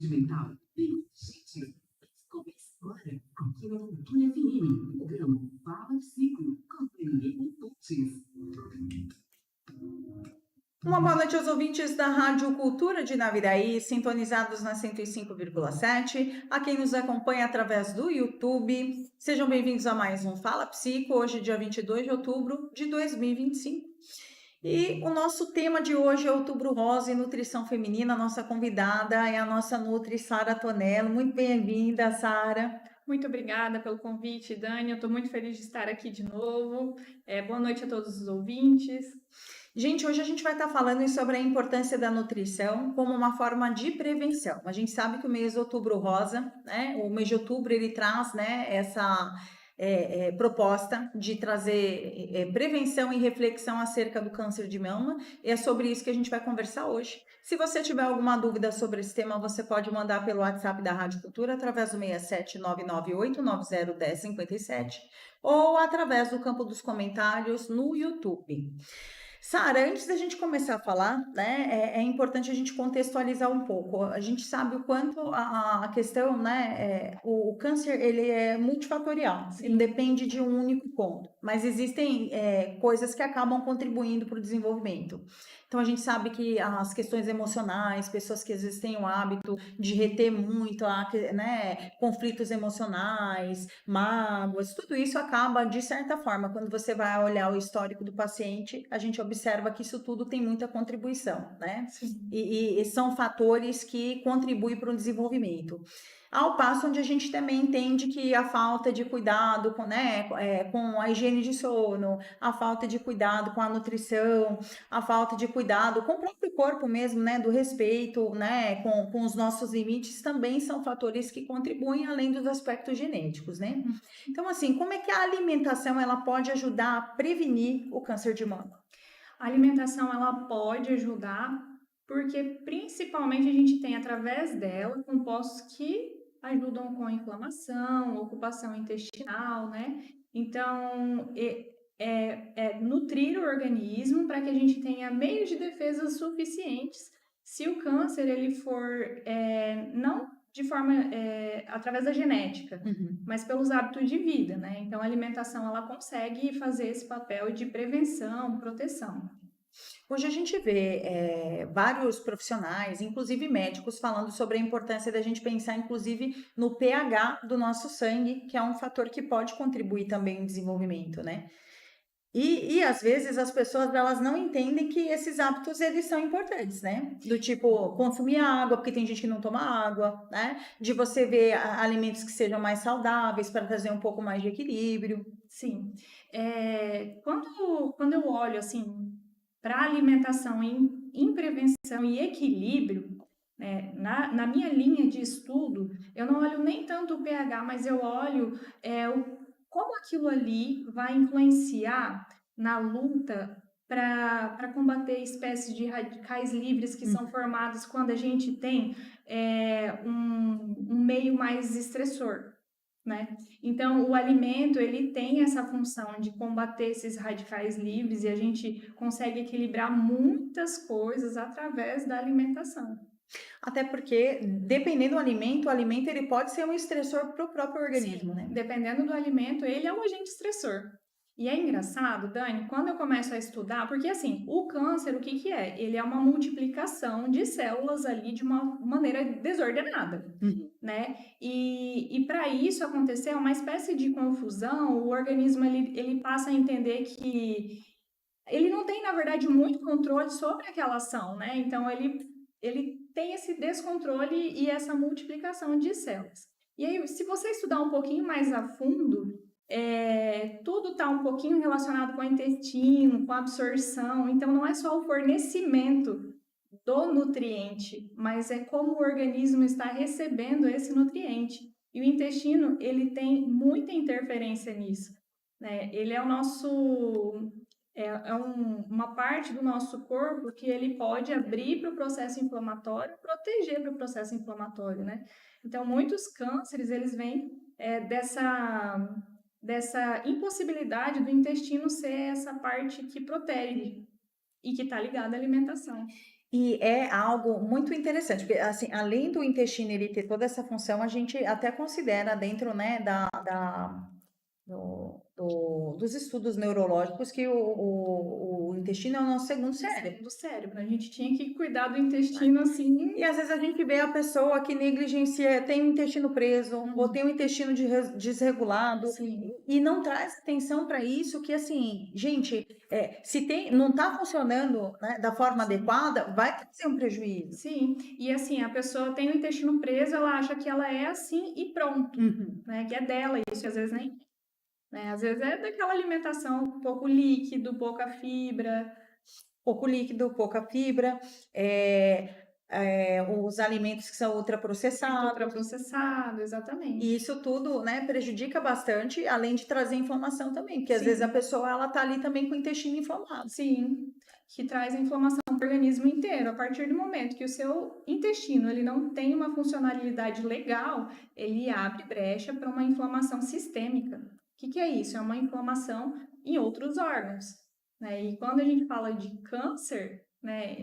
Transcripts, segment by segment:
Mental. Gente, começa agora aqui na Cultura FM, o programa Fala Ciclo, com Daniel Tutis. Uma boa noite aos ouvintes da Rádio Cultura de Naviraí, sintonizados na 105,7, a quem nos acompanha através do YouTube. Sejam bem-vindos a mais um Fala Psico, hoje dia 22 de outubro de 2025. E o nosso tema de hoje é Outubro Rosa e Nutrição Feminina. A nossa convidada é a nossa Nutri Sara Tonello. Muito bem-vinda, Sara. Muito obrigada pelo convite, Dani. Eu estou muito feliz de estar aqui de novo. Boa noite a todos os ouvintes. Gente, hoje a gente vai estar falando sobre a importância da nutrição como uma forma de prevenção. A gente sabe que o mês de Outubro Rosa, né? O mês de outubro ele traz, né, essa proposta de trazer prevenção e reflexão acerca do câncer de mama. E é sobre isso que a gente vai conversar hoje. Se você tiver alguma dúvida sobre esse tema, você pode mandar pelo WhatsApp da Rádio Cultura através do 67998901057 ou através do campo dos comentários no YouTube. Sara, antes da gente começar a falar, né, é importante a gente contextualizar um pouco. A gente sabe o quanto a questão, né, o câncer, ele é multifatorial, ele depende de um único ponto, mas existem coisas que acabam contribuindo para o desenvolvimento. Então, a gente sabe que as questões emocionais, pessoas que às vezes têm o hábito de reter muito, né, conflitos emocionais, mágoas, tudo isso acaba, de certa forma, quando você vai olhar o histórico do paciente, a gente observa que isso tudo tem muita contribuição, né? E são fatores que contribuem para o desenvolvimento. Ao passo onde a gente também entende que a falta de cuidado com, né, com a higiene de sono, a falta de cuidado com a nutrição, a falta de cuidado com o próprio corpo mesmo, né, do respeito, né, com os nossos limites, também são fatores que contribuem além dos aspectos genéticos, né? Então, assim, como é que a alimentação ela pode ajudar a prevenir o câncer de mama? A alimentação ela pode ajudar porque principalmente a gente tem através dela compostos que ajudam com a inflamação, ocupação intestinal, né? Então, nutrir o organismo para que a gente tenha meios de defesa suficientes se o câncer ele for não de forma através da genética, mas pelos hábitos de vida, né? Então a alimentação ela consegue fazer esse papel de prevenção, proteção. Hoje a gente vê vários profissionais, inclusive médicos, falando sobre a importância da gente pensar, inclusive, no pH do nosso sangue, que é um fator que pode contribuir também no desenvolvimento, né? E às vezes as pessoas elas não entendem que esses hábitos eles são importantes, né? Do tipo consumir água, porque tem gente que não toma água, né? De você ver alimentos que sejam mais saudáveis para trazer um pouco mais de equilíbrio. Sim. Quando eu olho assim para alimentação em prevenção e equilíbrio, né, na minha linha de estudo, eu não olho nem tanto o pH, mas eu olho como aquilo ali vai influenciar na luta para combater espécies de radicais livres que são formados quando a gente tem um meio mais estressor. Né? Então, o alimento ele tem essa função de combater esses radicais livres e a gente consegue equilibrar muitas coisas através da alimentação. Até porque, dependendo do alimento, o alimento ele pode ser um estressor para o próprio organismo, Sim, né? dependendo do alimento, ele é um agente estressor. E é engraçado, Dani, quando eu começo a estudar, porque assim, o câncer, o que é? Ele é uma multiplicação de células ali de uma maneira desordenada, né? E para isso acontecer, é uma espécie de confusão, o organismo ele passa a entender que ele não tem, na verdade, muito controle sobre aquela ação, né? Então, ele tem esse descontrole e essa multiplicação de células. E aí, se você estudar um pouquinho mais a fundo, tudo está um pouquinho relacionado com o intestino, com a absorção. Então, não é só o fornecimento do nutriente, mas é como o organismo está recebendo esse nutriente. E o intestino, ele tem muita interferência nisso, né? Ele é o nosso... uma parte do nosso corpo que ele pode abrir para o processo inflamatório, proteger para o processo inflamatório, né? Então, muitos cânceres, eles vêm dessa impossibilidade do intestino ser essa parte que protege e que está ligada à alimentação. E é algo muito interessante, porque assim, além do intestino ele ter toda essa função, a gente até considera dentro, né, dos estudos neurológicos que o intestino é o nosso segundo cérebro. Do cérebro. A gente tinha que cuidar do intestino assim. E às vezes a gente vê a pessoa que negligencia, tem o intestino preso, ou tem o intestino desregulado, Sim. e não traz atenção para isso, que assim, gente, se tem, não está funcionando, né, da forma adequada, vai trazer um prejuízo. Sim, e assim, a pessoa tem o intestino preso, ela acha que ela é assim e pronto, né? Que é dela isso, e às vezes nem, né? Às vezes é daquela alimentação, pouco líquido, pouca fibra. Pouco líquido, pouca fibra, os alimentos que são ultraprocessados. Ultraprocessado, exatamente. E isso tudo, né, prejudica bastante, além de trazer inflamação também, porque às Sim. vezes a pessoa ela tá ali também com o intestino inflamado. Sim, que traz inflamação para o organismo inteiro. A partir do momento que o seu intestino ele não tem uma funcionalidade legal, ele abre brecha para uma inflamação sistêmica. O que é isso? É uma inflamação em outros órgãos, né? E quando a gente fala de câncer, né,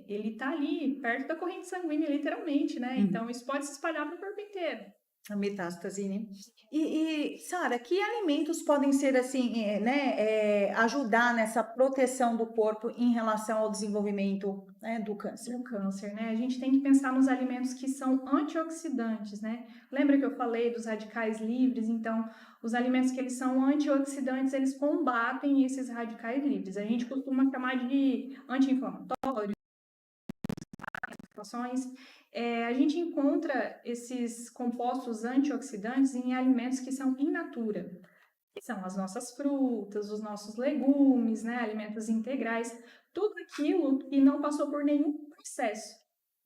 ele está ali perto da corrente sanguínea, literalmente, né? Então isso pode se espalhar para o corpo inteiro. A metástase, né? E Sara, que alimentos podem ser assim, né, ajudar nessa proteção do corpo em relação ao desenvolvimento, né, do câncer? Do câncer, né? A gente tem que pensar nos alimentos que são antioxidantes, né? Lembra que eu falei dos radicais livres? Então, os alimentos que eles são antioxidantes, eles combatem esses radicais livres. A gente costuma chamar de anti-inflamatórios, a gente encontra esses compostos antioxidantes em alimentos que são in natura, que são as nossas frutas, os nossos legumes, né, alimentos integrais, tudo aquilo que não passou por nenhum processo,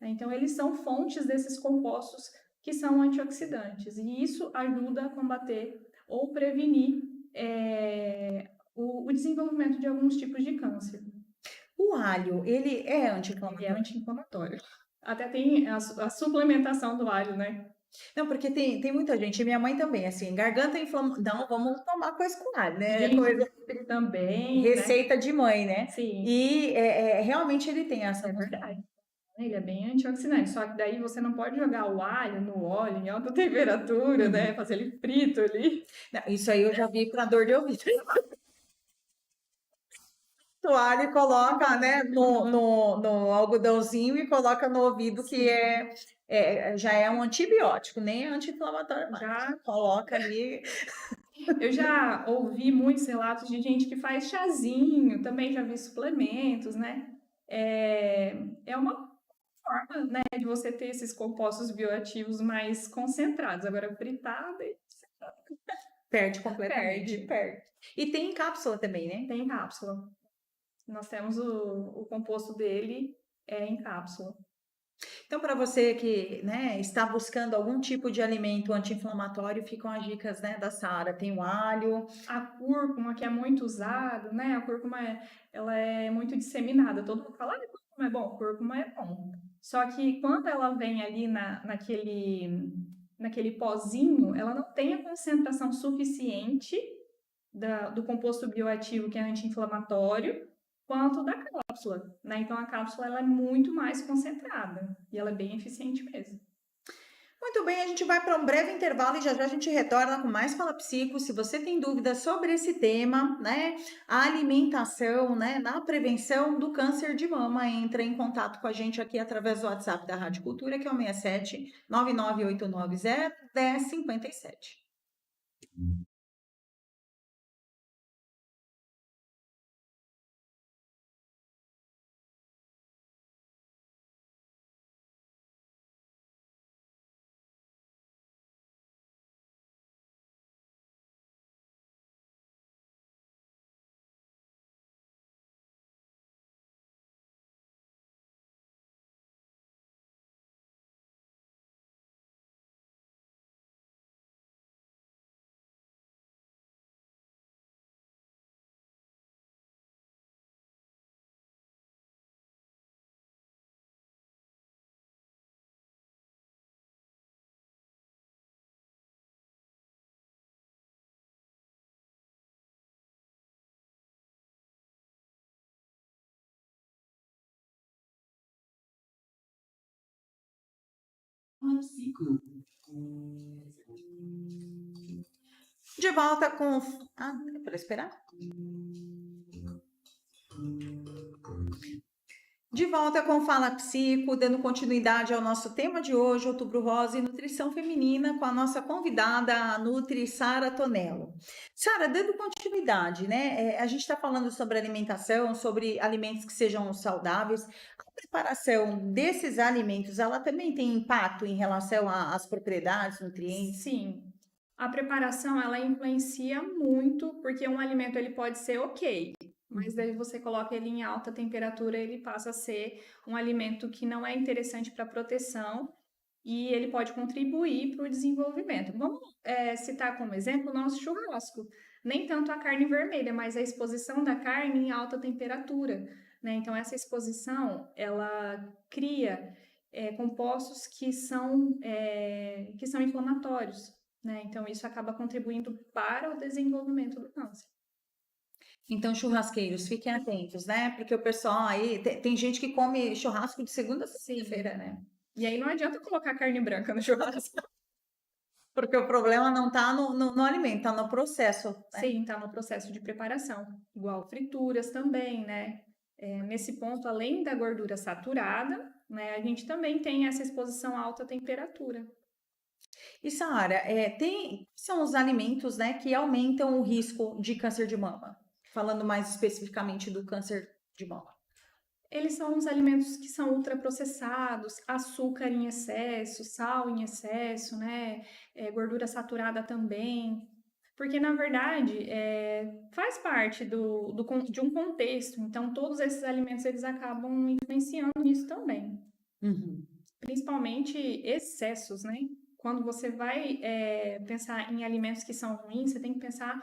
né? Então, eles são fontes desses compostos que são antioxidantes, e isso ajuda a combater ou prevenir o desenvolvimento de alguns tipos de câncer. O alho, ele é Ele é anti-inflamatório? anti-inflamatório. Até tem a suplementação do alho, né? Não, porque tem muita gente, e minha mãe também, assim, garganta inflamada, não, vamos tomar coisa com alho, né? Gengibre também, né? Receita de mãe, né? Sim, E realmente ele tem essa é função. verdade. Ele é bem antioxidante, só que daí você não pode jogar o alho no óleo em alta temperatura, né? Fazer ele frito ali. Não, isso aí eu já vi para dor de ouvido. Toalha e coloca, né, no algodãozinho e coloca no ouvido, que já é um antibiótico, nem é anti-inflamatório mais. Já Coloca ali. eu já ouvi muitos relatos de gente que faz chazinho, também já vi suplementos, né? É uma forma, né, de você ter esses compostos bioativos mais concentrados. Agora, fritado, Perde completamente. perde. E tem cápsula também, né? Tem cápsula. Nós temos o composto dele em cápsula. Então, para você que, né, está buscando algum tipo de alimento anti-inflamatório, ficam as dicas, né, da Sara. Tem o alho. A cúrcuma, que é muito usada, né? A cúrcuma ela é muito disseminada. Todo mundo fala, cúrcuma é bom, cúrcuma é bom. Só que quando ela vem ali naquele pozinho, ela não tem a concentração suficiente do composto bioativo que é anti-inflamatório quanto da cápsula, né? Então a cápsula ela é muito mais concentrada e ela é bem eficiente mesmo. Muito bem, a gente vai para um breve intervalo e já já a gente retorna com mais Fala Psico. Se você tem dúvidas sobre esse tema, né, a alimentação, né, na prevenção do câncer de mama, entra em contato com a gente aqui através do WhatsApp da Rádio Cultura, que é o 67 99890 1057. para o ciclo. De volta com. Ah, é para esperar? De volta com Fala Psico, dando continuidade ao nosso tema de hoje, Outubro Rosa e Nutrição Feminina, com a nossa convidada, a Nutri Sara Tonello. Sara, dando continuidade, né? A gente está falando sobre alimentação, sobre alimentos que sejam saudáveis. A preparação desses alimentos, ela também tem impacto em relação às propriedades, nutrientes? Sim. A preparação, ela influencia muito, porque um alimento ele pode ser ok, mas daí você coloca ele em alta temperatura, ele passa a ser um alimento que não é interessante para proteção e ele pode contribuir para o desenvolvimento. Vamos citar como exemplo o nosso churrasco. Nem tanto a carne vermelha, mas a exposição da carne em alta temperatura, né? Então, essa exposição, ela cria compostos que são inflamatórios, né? Então, isso acaba contribuindo para o desenvolvimento do câncer. Então, churrasqueiros, fiquem atentos, né? Porque o pessoal aí, tem gente que come churrasco de segunda a sexta-feira, né? E aí não adianta colocar carne branca no churrasco. Porque o problema não está no alimento, está no processo, né? Sim, está no processo de preparação. Igual frituras também, né? Nesse ponto, além da gordura saturada, né, a gente também tem essa exposição a alta temperatura. E Sara, quais são os alimentos, né, que aumentam o risco de câncer de mama? Falando mais especificamente do câncer de mama. Eles são os alimentos que são ultraprocessados, açúcar em excesso, sal em excesso, né? Gordura saturada também. Porque, na verdade, faz parte de um contexto. Então, todos esses alimentos, eles acabam influenciando nisso também. Uhum. Principalmente excessos, né? Quando você vai pensar em alimentos que são ruins, você tem que pensar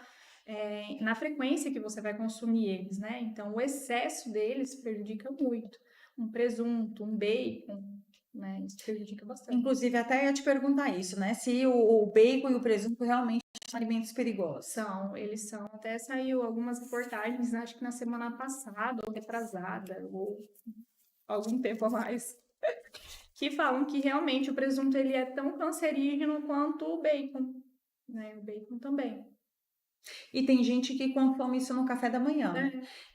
na frequência que você vai consumir eles, né? Então, o excesso deles prejudica muito. Um presunto, um bacon, né? Isso prejudica bastante. Inclusive, até ia te perguntar isso, né? Se o bacon e o presunto realmente são alimentos perigosos. Eles são. Até saiu algumas reportagens, acho que na semana passada, ou retrasada, ou algum tempo a mais, que falam que realmente o presunto ele é tão cancerígeno quanto o bacon, né? O bacon também. E tem gente que consome isso no café da manhã.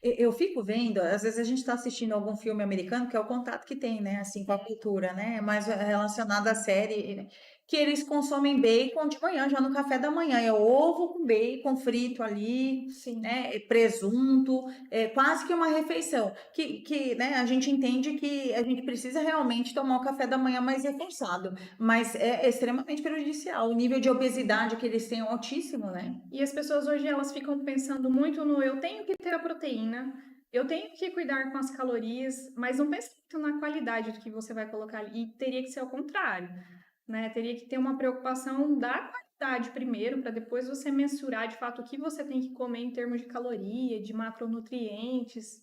Eu fico vendo, às vezes a gente está assistindo algum filme americano, que é o contato que tem, né, assim, com a cultura, né, mais relacionado à série, que eles consomem bacon de manhã, já no café da manhã. É ovo com bacon frito ali, Sim. né, presunto, quase que uma refeição. Né, a gente entende que a gente precisa realmente tomar o café da manhã mais reforçado, mas é extremamente prejudicial. O nível de obesidade que eles têm é altíssimo, né? E as pessoas hoje elas ficam pensando muito no eu tenho que ter a proteína, eu tenho que cuidar com as calorias, mas não pensa muito na qualidade do que você vai colocar ali. E teria que ser ao contrário, né? Teria que ter uma preocupação da qualidade primeiro, para depois você mensurar de fato o que você tem que comer em termos de caloria, de macronutrientes.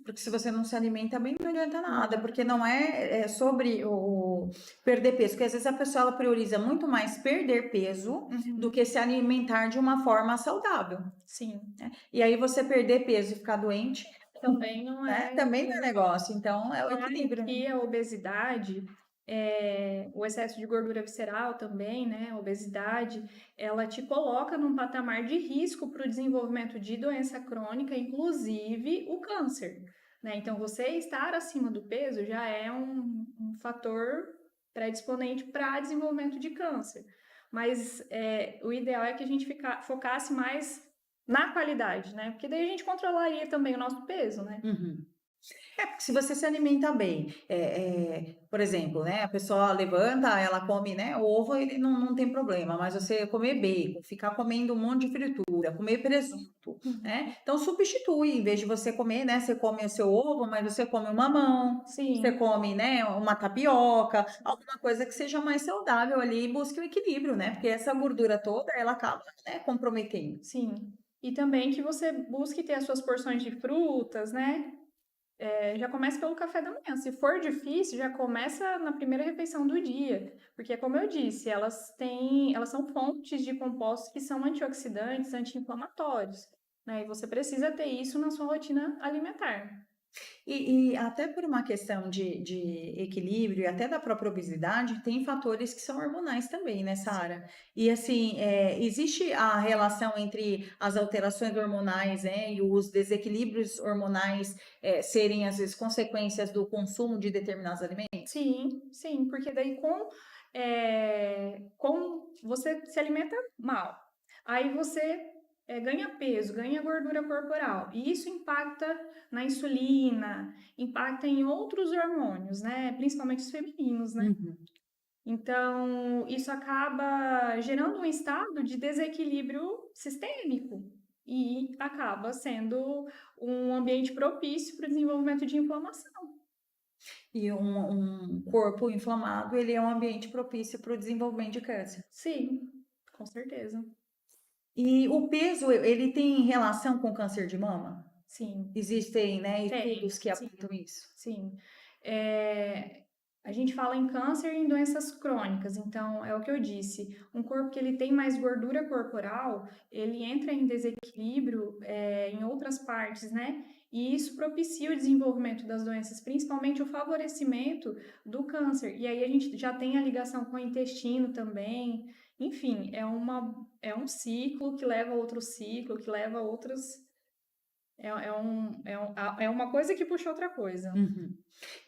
Porque se você não se alimenta bem, não adianta nada, porque não é sobre o perder peso, porque às vezes a pessoa ela prioriza muito mais perder peso do que se alimentar de uma forma saudável. Sim. Né? E aí você perder peso e ficar doente também não é. Também não é negócio, então é o equilíbrio. E a obesidade, o excesso de gordura visceral também, né? A obesidade, ela te coloca num patamar de risco para o desenvolvimento de doença crônica, inclusive o câncer, né? Então, você estar acima do peso já é um fator predisponente para desenvolvimento de câncer. Mas o ideal é que a gente focasse mais na qualidade, né? Porque daí a gente controlaria também o nosso peso, né? Uhum. Porque se você se alimenta bem, por exemplo, né, a pessoa levanta, ela come, né, o ovo, ele não tem problema, mas você comer bacon, ficar comendo um monte de fritura, comer presunto, né, então substitui, em vez de você comer, né, você come o seu ovo, mas você come um mamão, Sim. você come, né, uma tapioca, alguma coisa que seja mais saudável ali e busque o equilíbrio, né, porque essa gordura toda, ela acaba, né, comprometendo. Sim, e também que você busque ter as suas porções de frutas, né? Já começa pelo café da manhã. Se for difícil, já começa na primeira refeição do dia. Porque, como eu disse, elas são fontes de compostos que são antioxidantes, anti-inflamatórios, né? E você precisa ter isso na sua rotina alimentar. E até por uma questão de equilíbrio e até da própria obesidade, tem fatores que são hormonais também, né, Sara? E assim, existe a relação entre as alterações hormonais, né, e os desequilíbrios hormonais serem, às vezes, consequências do consumo de determinados alimentos? Sim, sim, porque daí com você se alimenta mal, aí você ganha peso, ganha gordura corporal, e isso impacta na insulina, impacta em outros hormônios, né? Principalmente os femininos, né? Uhum. Então, isso acaba gerando um estado de desequilíbrio sistêmico e acaba sendo um ambiente propício para o desenvolvimento de inflamação. E um corpo inflamado, ele é um ambiente propício para o desenvolvimento de câncer. Sim, com certeza. E o peso, ele tem relação com câncer de mama? Sim, Existem, né, tem, estudos que sim, apontam isso. sim. A gente fala em câncer e em doenças crônicas, então é o que eu disse. Um corpo que ele tem mais gordura corporal, ele entra em desequilíbrio em outras partes, né? E isso propicia o desenvolvimento das doenças, principalmente o favorecimento do câncer. E aí a gente já tem a ligação com o intestino também. Enfim, é um ciclo que leva a outro ciclo, que leva a outras. É uma coisa que puxa outra coisa. Uhum.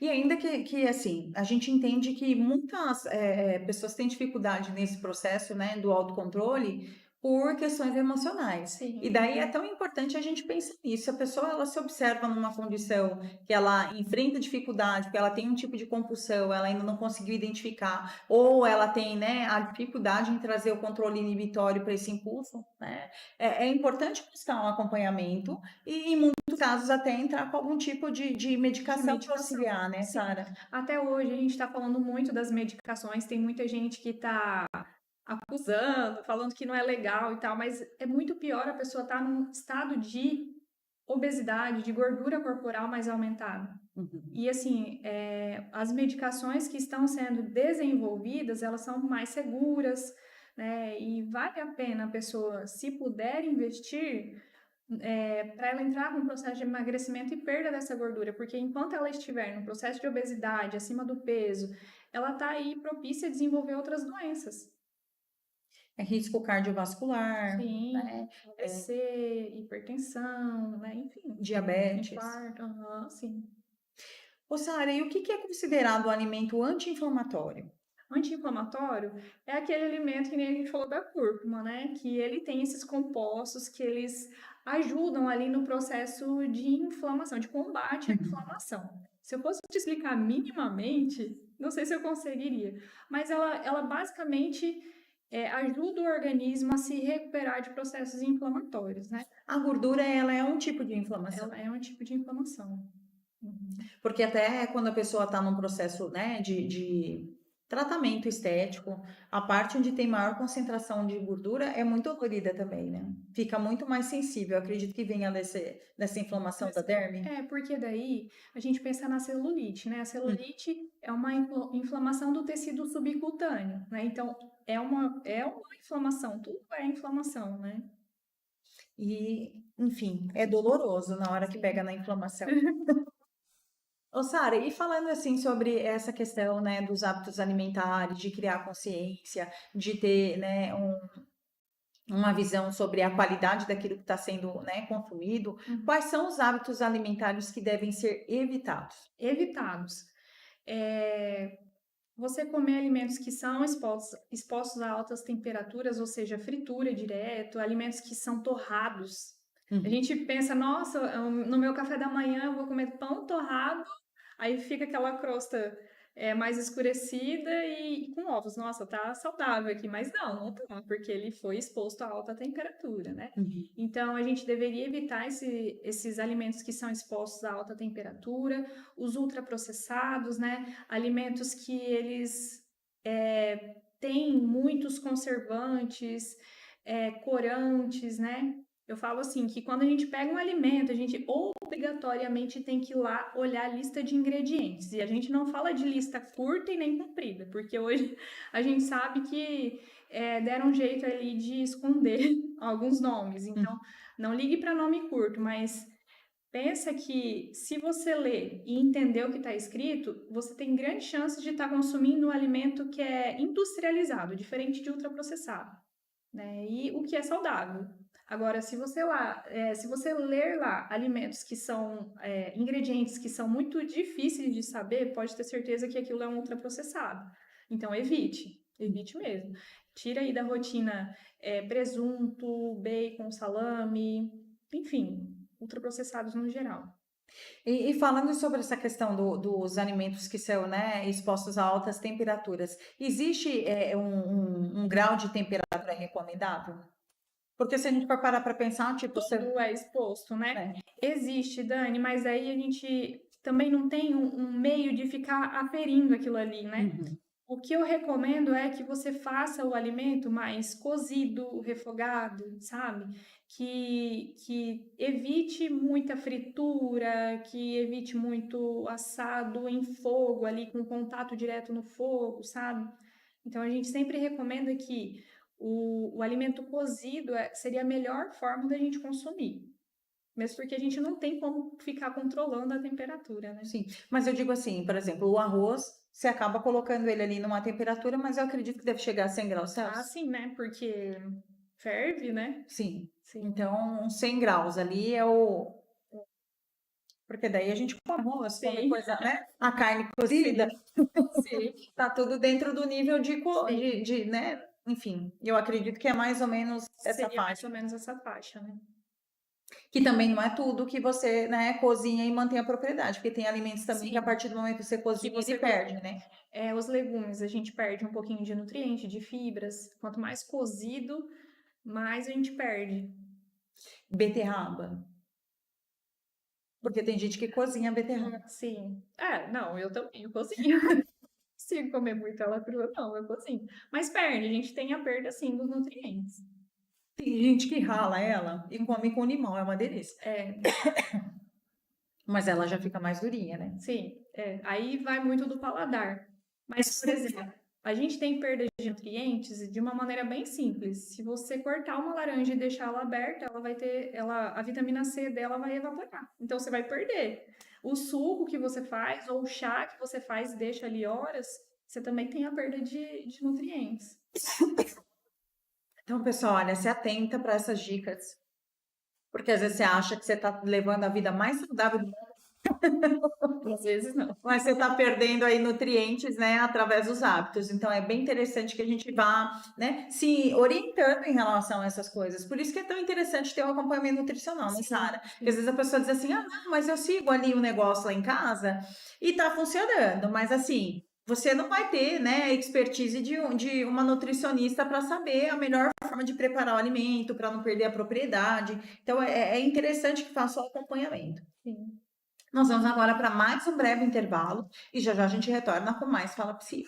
E ainda que, assim, a gente entende que muitas pessoas têm dificuldade nesse processo, né, do autocontrole por questões emocionais. E Sim, daí é tão importante a gente pensar nisso. Se a pessoa ela se observa numa condição que ela enfrenta dificuldade, que ela tem um tipo de compulsão, ela ainda não conseguiu identificar, ou ela tem, né, a dificuldade em trazer o controle inibitório para esse impulso, né, é importante buscar um acompanhamento e, em muitos casos, até entrar com algum tipo de de medicação para medicação. auxiliar, né, Sim. Sara? Até hoje a gente está falando muito das medicações, tem muita gente que está acusando, falando que não é legal e tal, mas é muito pior a pessoa estar num estado de obesidade, de gordura corporal mais aumentada. Uhum. E assim, as medicações que estão sendo desenvolvidas, elas são mais seguras, né? E vale a pena a pessoa, se puder investir, para ela entrar com um processo de emagrecimento e perda dessa gordura, porque enquanto ela estiver no processo de obesidade, acima do peso, ela está aí propícia a desenvolver outras doenças. É risco cardiovascular, Sim, né? AVC, hipertensão, né? Enfim, Diabetes. infarto, aham, sim. Ô, Sara, e o que é considerado um alimento anti-inflamatório? Anti-inflamatório é aquele alimento que nem a gente falou da cúrcuma, né? Que ele tem esses compostos que eles ajudam ali no processo de inflamação, de combate à inflamação. Se eu fosse te explicar minimamente, não sei se eu conseguiria, mas ela basicamente ajuda o organismo a se recuperar de processos inflamatórios, né? A gordura, ela é um tipo de inflamação. Ela é um tipo de inflamação. Uhum. Porque até quando a pessoa está num processo, né, de tratamento estético, a parte onde tem maior concentração de gordura é muito dolorida também, né? Fica muito mais sensível. Eu acredito que venha dessa inflamação da derme. Porque daí a gente pensa na celulite, né? A celulite é uma inflamação do tecido subcutâneo, né? Então, é uma inflamação, tudo é inflamação, né? E, enfim, é doloroso na hora que Sim. pega na inflamação. Ô, Sara, e falando assim sobre essa questão, né, dos hábitos alimentares, de criar consciência, de ter, né, uma visão sobre a qualidade daquilo que está sendo, né, consumido, Uhum. quais são os hábitos alimentares que devem ser evitados? Evitados. Você comer alimentos que são expostos a altas temperaturas, ou seja, fritura direto, alimentos que são torrados. A gente pensa, nossa, no meu café da manhã eu vou comer pão torrado, aí fica aquela crosta mais escurecida e com ovos. Nossa, tá saudável aqui, mas não tá, porque ele foi exposto a alta temperatura, né? Uhum. Então, a gente deveria evitar esses alimentos que são expostos a alta temperatura, os ultraprocessados, né? Alimentos que eles têm muitos conservantes, corantes, né? Eu falo assim, que quando a gente pega um alimento, a gente obrigatoriamente tem que ir lá olhar a lista de ingredientes. E a gente não fala de lista curta e nem comprida, porque hoje a gente sabe que deram um jeito ali de esconder alguns nomes. Então, não ligue para nome curto, mas Pensa que se você ler e entender o que está escrito, você tem grande chance de estar consumindo um alimento que é industrializado, diferente de ultraprocessado, né? E o que é saudável. Agora, se você ler lá alimentos que são ingredientes que são muito difíceis de saber, pode ter certeza que aquilo é um ultraprocessado. Então, evite mesmo. Tira aí da rotina presunto, bacon, salame, enfim, ultraprocessados no geral. E falando sobre essa questão dos alimentos que são, né, expostos a altas temperaturas, existe um grau de temperatura recomendável? Porque se a gente for parar para pensar, tipo, Tudo é exposto, né? É. Existe, Dani, mas aí a gente também não tem um meio de ficar aferindo aquilo ali, né? Uhum. O que eu recomendo é que você faça o alimento mais cozido, refogado, sabe? Que evite muita fritura, que evite muito assado em fogo, ali com contato direto no fogo, sabe? Então a gente sempre recomenda que o alimento cozido seria a melhor forma da gente consumir. Mesmo porque a gente não tem como ficar controlando a temperatura, né? Sim, mas eu digo assim, por exemplo, o arroz, você acaba colocando ele ali numa temperatura, mas eu acredito que deve chegar a 100 graus Ah, Celsius. sim, né? Porque ferve, né? Sim. Sim. Então, uns 100 graus ali é o. Porque daí a gente come arroz, come Sim. coisa, né? A carne cozida, Sim. tá tudo dentro do nível Sim. né? Enfim, eu acredito que é mais ou menos essa Seria mais faixa. ou menos essa faixa, né? Que também não é tudo que você, né, cozinha e mantém a propriedade, porque tem alimentos também que a Sim. partir do momento que você cozinha, você ele perde, né? Os legumes, a gente perde um pouquinho de nutriente, de fibras. Quanto mais cozido, mais a gente perde. Beterraba. Porque tem gente que cozinha beterraba. Sim. Não, eu também, eu cozinho. Se comer muito ela crua, não, eu cozinho. Mas perde, a gente tem a perda, sim, dos nutrientes. Tem gente que rala ela e come com limão, é uma delícia. É, Mas ela já fica mais durinha, né? sim, aí vai muito do paladar. Mas, por exemplo, a gente tem perda de nutrientes de uma maneira bem simples. Se você cortar uma laranja e deixar ela aberta, ela vai ter, a vitamina C dela vai evaporar. Então você vai perder. O suco que você faz ou o chá que você faz e deixa ali horas, você também tem a perda de nutrientes. Então, pessoal, olha, se atenta para essas dicas. Porque às vezes você acha que você está levando a vida mais saudável do mundo, Às vezes não. mas você está perdendo aí nutrientes, né, através dos hábitos. Então, é bem interessante que a gente vá, né, se orientando em relação a essas coisas. Por isso que é tão interessante ter um acompanhamento nutricional, né, Sara? Porque às vezes a pessoa diz assim, não, mas eu sigo ali um negócio lá em casa e tá funcionando. Mas assim, você não vai ter, né, expertise de uma nutricionista para saber a melhor forma de preparar o alimento, para não perder a propriedade. Então, é interessante que faça o acompanhamento. Sim. Nós vamos agora para mais um breve intervalo e já já a gente retorna com mais Fala Psi.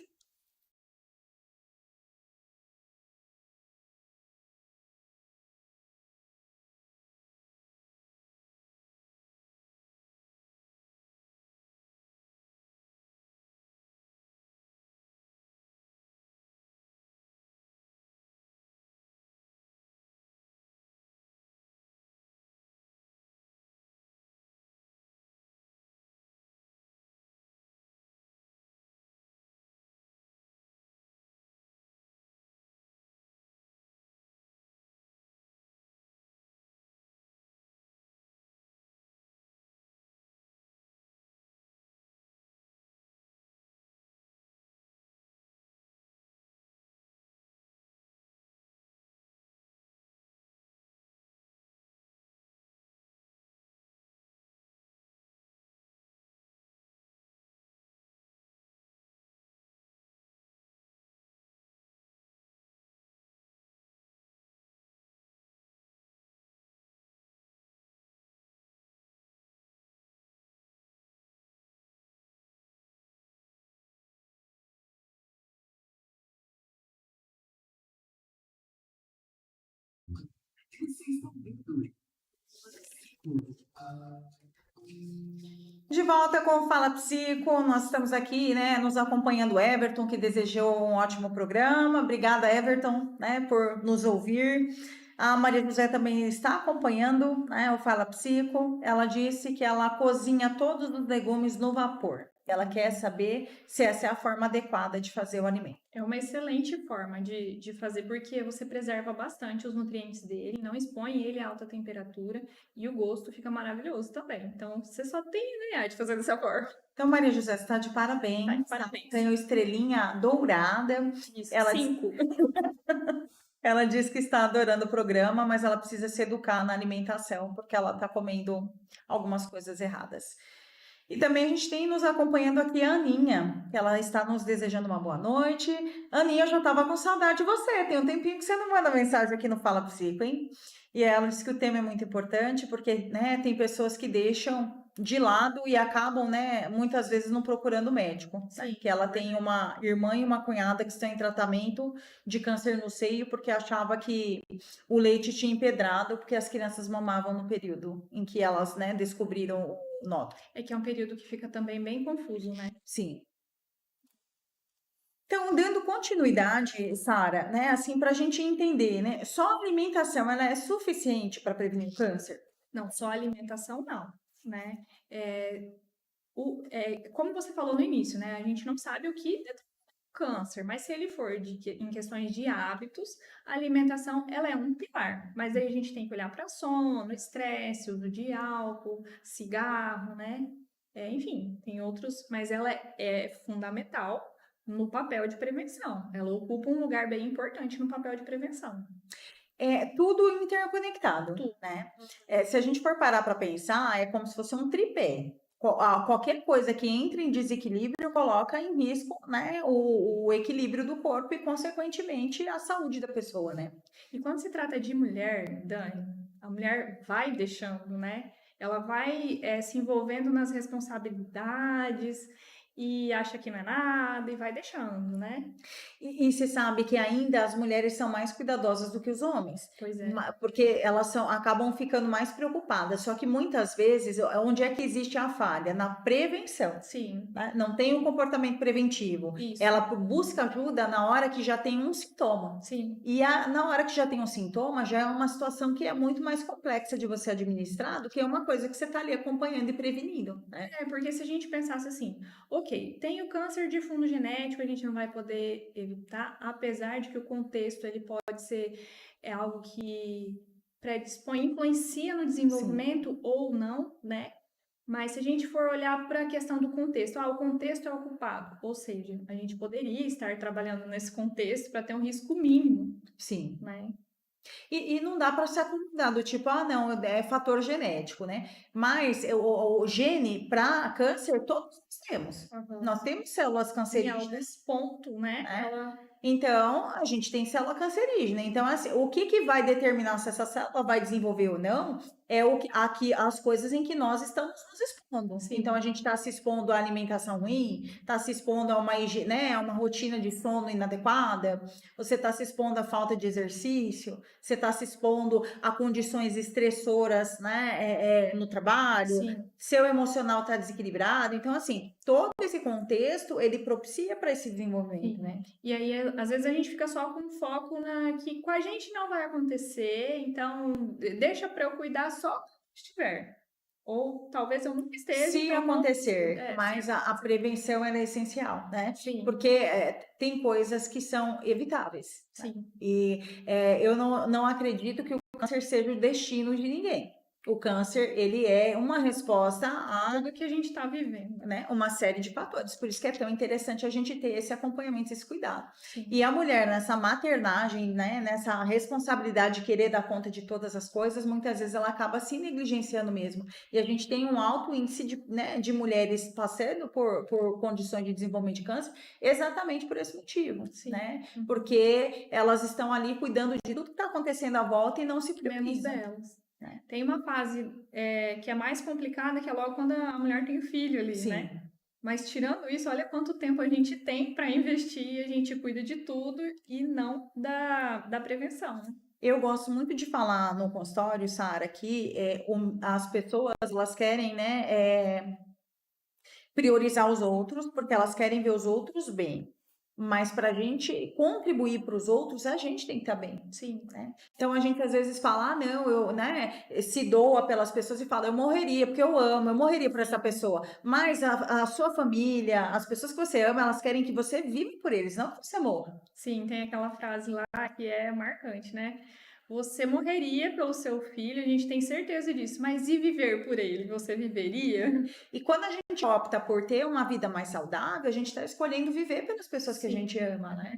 Vocês estão vendo? De volta com o Fala Psico, nós estamos aqui, né, nos acompanhando o Everton, que desejou um ótimo programa. Obrigada, Everton, né, por nos ouvir. A Maria José também está acompanhando, né, o Fala Psico. Ela disse que ela cozinha todos os legumes no vapor. Ela quer saber se essa é a forma adequada de fazer o alimento. É uma excelente forma de fazer, porque você preserva bastante os nutrientes dele, não expõe ele a alta temperatura e o gosto fica maravilhoso também. Então, você só tem a ganhar de fazer dessa forma. Então, Maria José, você está de parabéns. Tá de parabéns. Ganhou estrelinha dourada. Isso, Ela 5. Ela diz que está adorando o programa, mas ela precisa se educar na alimentação, porque ela está comendo algumas coisas erradas. E também a gente tem nos acompanhando aqui a Aninha, que ela está nos desejando uma boa noite. Aninha, eu já estava com saudade de você. Tem um tempinho que você não manda mensagem aqui no Fala Psico, hein? E ela disse que o tema é muito importante, porque, né, tem pessoas que deixam de lado e acabam, né, muitas vezes não procurando médico. Né? Sim. Que ela tem uma irmã e uma cunhada que estão em tratamento de câncer no seio, porque achava que o leite tinha empedrado, porque as crianças mamavam no período em que elas, né, descobriram o nódulo. É que é um período que fica também bem confuso, né? Sim. Então, dando continuidade, Sara, né, assim, para a gente entender, né, só a alimentação, ela é suficiente para prevenir o câncer? Não, só alimentação não, né? Como você falou no início, né? A gente não sabe o que determina o câncer, mas se ele for em questões de hábitos, a alimentação, ela é um pilar. Mas aí a gente tem que olhar para sono, estresse, uso de álcool, cigarro, né? Enfim, tem outros, mas ela é fundamental no papel de prevenção. Ela ocupa um lugar bem importante no papel de prevenção. É tudo interconectado, Tudo. né? Se a gente for parar para pensar, é como se fosse um tripé. Qualquer coisa que entre em desequilíbrio coloca em risco, né, o equilíbrio do corpo e, consequentemente, a saúde da pessoa, né? E quando se trata de mulher, Dani, a mulher vai deixando, né? Ela vai se envolvendo nas responsabilidades e acha que não é nada e vai deixando, né? E você sabe que ainda as mulheres são mais cuidadosas do que os homens, Pois é. porque elas acabam ficando mais preocupadas. Só que muitas vezes, onde é que existe a falha? Na prevenção. Sim. Né? Não tem um comportamento preventivo. Isso. Ela busca ajuda na hora que já tem um sintoma. Sim. E na hora que já tem um sintoma, já é uma situação que é muito mais complexa de você administrar do que uma coisa que você está ali acompanhando e prevenindo. Né? Porque se a gente pensasse assim, ok, tem o câncer de fundo genético, a gente não vai poder evitar, apesar de que o contexto ele pode ser algo que predispõe, influencia no desenvolvimento ou não, né? Mas se a gente for olhar para a questão do contexto, o contexto é o culpado, ou seja, a gente poderia estar trabalhando nesse contexto para ter um risco mínimo. Sim. Né? E não dá para se acomodar do tipo, não, é fator genético, né? Mas o gene para câncer todos nós temos. Uhum. Nós temos células Em cancerígenas. alguns pontos, né? Então, a gente tem célula cancerígena. Então, assim, o que vai determinar se essa célula vai desenvolver ou não é as coisas em que nós estamos nos expondo. Sim. Então, a gente está se expondo à alimentação ruim, está se expondo a uma rotina de sono inadequada, você está se expondo à falta de exercício, você está se expondo a condições estressoras, né, no trabalho, Sim. seu emocional está desequilibrado. Então, assim, todo esse contexto, ele propicia para esse desenvolvimento, Sim. né? E aí, às vezes, a gente fica só com foco que com a gente não vai acontecer, então deixa para eu cuidar só quando estiver. Ou talvez eu nunca esteja. Se então acontecer, mas a prevenção ela é essencial, né? Sim. Porque tem coisas que são evitáveis. Sim. Né? E eu não acredito que o câncer seja o destino de ninguém. O câncer, ele é uma resposta a tudo que a gente está vivendo, né? Uma série de fatores. Por isso que é tão interessante a gente ter esse acompanhamento, esse cuidado. Sim. E a mulher, nessa maternagem, né? Nessa responsabilidade de querer dar conta de todas as coisas, muitas vezes ela acaba se negligenciando mesmo. E a gente tem um alto índice de mulheres passando por condições de desenvolvimento de câncer, exatamente por esse motivo. Sim. Né? Porque elas estão ali cuidando de tudo que está acontecendo à volta e não se priorizam. Menos delas. Tem uma fase que é mais complicada, que é logo quando a mulher tem o filho ali, Sim. né? Mas tirando isso, olha quanto tempo a gente tem para investir, a gente cuida de tudo e não da prevenção. Né? Eu gosto muito de falar no consultório, Sara, que as pessoas elas querem, né, priorizar os outros, porque elas querem ver os outros bem. mas para a gente contribuir para os outros, a gente tem que estar bem. Sim. Né? Então a gente às vezes fala, não, eu, né, se doa pelas pessoas e fala, eu morreria porque eu amo, eu morreria por essa pessoa. Mas a sua família, as pessoas que você ama, elas querem que você viva por eles, não que você morra. Sim, tem aquela frase lá que é marcante, né? Você morreria pelo seu filho, a gente tem certeza disso, mas e viver por ele? Você viveria? E quando a gente opta por ter uma vida mais saudável, a gente está escolhendo viver pelas pessoas que a Sim, gente ama, né?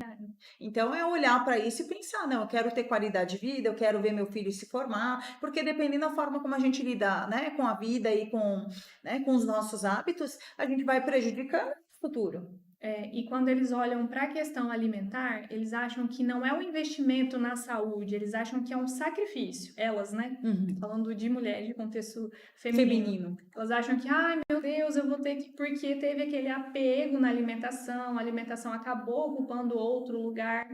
Então é olhar para isso e pensar, não, eu quero ter qualidade de vida, eu quero ver meu filho se formar, porque dependendo da forma como a gente lida, né, com a vida e com, né, com os nossos hábitos, a gente vai prejudicando o futuro. E quando eles olham para a questão alimentar, eles acham que não é um investimento na saúde, eles acham que é um sacrifício. Elas, né? Falando de mulheres de contexto feminino. Elas acham que, ai meu Deus, eu vou ter que. Porque teve aquele apego na alimentação, a alimentação acabou ocupando outro lugar.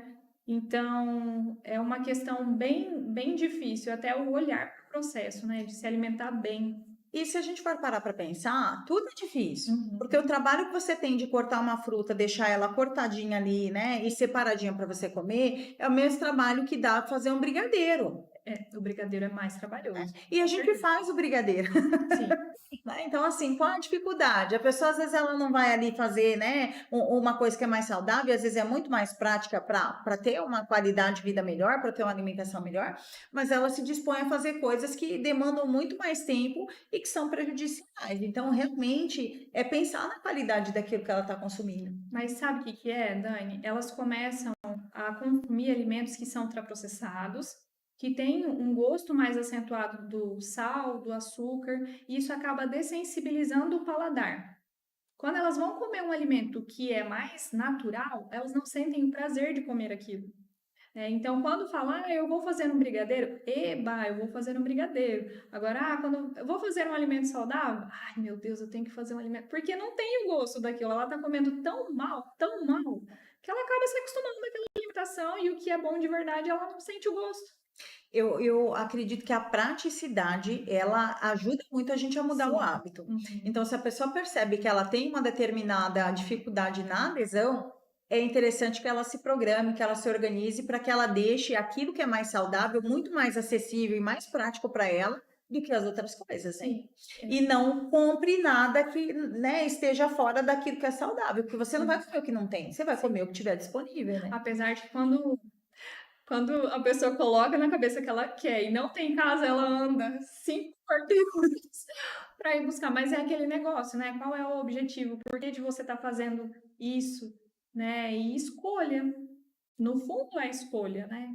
Então, é uma questão bem, bem difícil, até o olhar para o processo, né? De se alimentar bem. E se a gente for parar para pensar, tudo é difícil. Porque o trabalho que você tem de cortar uma fruta, deixar ela cortadinha ali, né, e separadinha para você comer, é o mesmo trabalho que dá para fazer um brigadeiro. O brigadeiro é mais trabalhoso. E a gente faz o brigadeiro. Sim. Então, assim, qual a dificuldade? A pessoa, às vezes, ela não vai ali fazer, né, uma coisa que é mais saudável, às vezes é muito mais prática para ter uma qualidade de vida melhor, para ter uma alimentação melhor, mas ela se dispõe a fazer coisas que demandam muito mais tempo e que são prejudiciais. Então, realmente, é pensar na qualidade daquilo que ela está consumindo. Mas sabe o que é, Dani? Elas começam a consumir alimentos que são ultraprocessados, que têm um gosto mais acentuado do sal, do açúcar, e isso acaba dessensibilizando o paladar. Quando elas vão comer um alimento que é mais natural, elas não sentem o prazer de comer aquilo. Então, quando falar, eu vou fazer um brigadeiro, eu vou fazer um brigadeiro. Agora, quando eu vou fazer um alimento saudável, ai meu Deus, eu tenho que fazer um alimento, porque não tem o gosto daquilo, ela tá comendo tão mal, que ela acaba se acostumando com aquela alimentação e o que é bom de verdade, ela não sente o gosto. Eu acredito que a praticidade, ela ajuda muito a gente a mudar o hábito. Então, se a pessoa percebe que ela tem uma determinada dificuldade na adesão, é interessante que ela se programe, que ela se organize para que ela deixe aquilo que é mais saudável muito mais acessível e mais prático para ela do que as outras coisas, né? E não compre nada que, né, esteja fora daquilo que é saudável, porque você não vai comer o que não tem, você vai comer o que tiver disponível, né? Apesar de que quando a pessoa coloca na cabeça que ela quer e não tem em casa, ela anda 5 quarteirões para ir buscar. Mas é aquele negócio, né? Qual é o objetivo? Por que de você estar fazendo isso? Né? E escolha. No fundo é escolha, né?